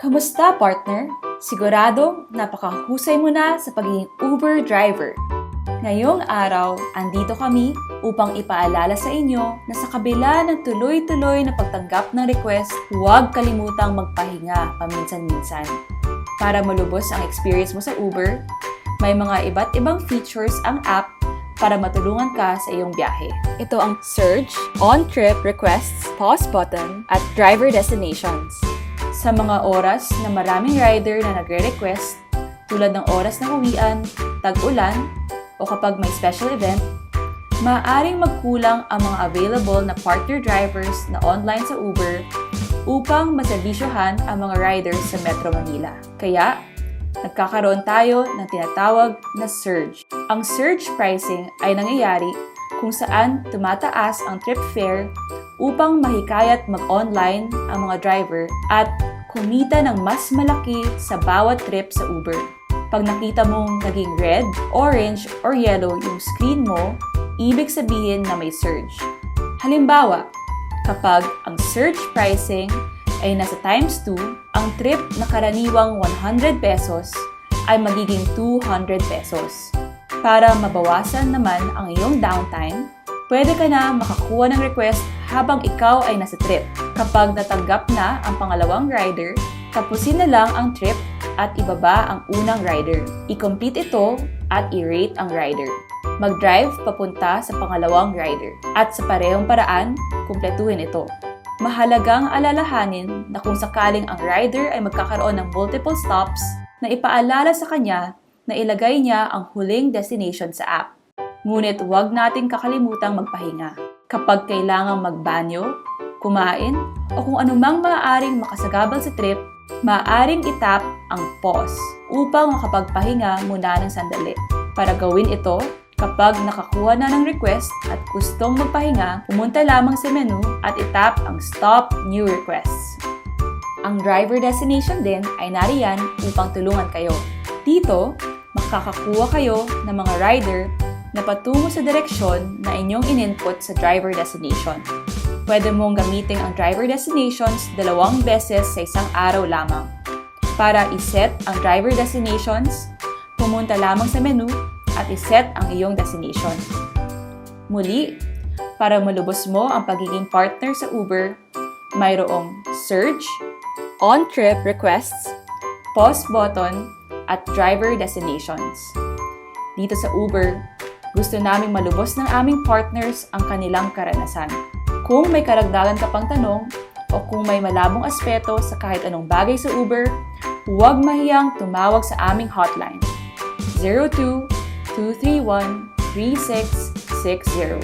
Kamusta, partner? Siguradong napakahusay mo na sa pagiging Uber driver. Ngayong araw, andito kami upang ipaalala sa inyo na sa kabila ng tuloy-tuloy na pagtanggap ng request, huwag kalimutang magpahinga paminsan-minsan. Para malubos ang experience mo sa Uber, may mga iba't ibang features ang app para matulungan ka sa iyong biyahe. Ito ang Surge, On-Trip Requests, Pause Button, at Driver Destinations. Sa mga oras na maraming rider na nagre-request, tulad ng oras ng uwian, tag-ulan, o kapag may special event, maaaring magkulang ang mga available na partner drivers na online sa Uber upang maserbisyohan ang mga riders sa Metro Manila. Kaya, nagkakaroon tayo ng tinatawag na surge. Ang surge pricing ay nangyayari kung saan tumataas ang trip fare upang mahikayat mag-online ang mga driver at kumita ng mas malaki sa bawat trip sa Uber. Pag nakita mong naging red, orange, or yellow yung screen mo, ibig sabihin na may surge. Halimbawa, kapag ang surge pricing ay nasa times 2, ang trip na karaniwang 100 pesos ay magiging 200 pesos. Para mabawasan naman ang iyong downtime, pwede ka na makakuha ng request habang ikaw ay nasa trip. Kapag natanggap na ang pangalawang rider, tapusin na lang ang trip at ibaba ang unang rider. I-complete ito at i-rate ang rider. Mag-drive papunta sa pangalawang rider. At sa parehong paraan, kumpletuhin ito. Mahalagang alalahanin na kung sakaling ang rider ay magkakaroon ng multiple stops, na ipaalala sa kanya na ilagay niya ang huling destination sa app. Ngunit huwag nating kakalimutang magpahinga. Kapag kailangang magbanyo, kumain, o kung anumang maaaring makasagabal sa trip, maaaring itap ang pause upang makapagpahinga muna ng sandali. Para gawin ito, kapag nakakuha na ng request at gustong magpahinga, pumunta lamang sa menu at itap ang Stop New Requests. Ang driver destination din ay nariyan upang tulungan kayo. Dito, makakakuha kayo ng mga rider na patungo sa direksyon na inyong in-input sa driver destination. Pwede mong gamitin ang driver destinations 2 beses sa isang araw lamang. Para iset ang driver destinations, pumunta lamang sa menu at iset ang iyong destination. Muli, para malubos mo ang pagiging partner sa Uber, mayroong Surge, On-Trip Requests, Pause Button, at Driver Destinations. Dito sa Uber, gusto naming malubos ng aming partners ang kanilang karanasan. Kung may karagdagan ka pang tanong o kung may malabong aspeto sa kahit anong bagay sa Uber, huwag mahiyang tumawag sa aming hotline 02-231-3660.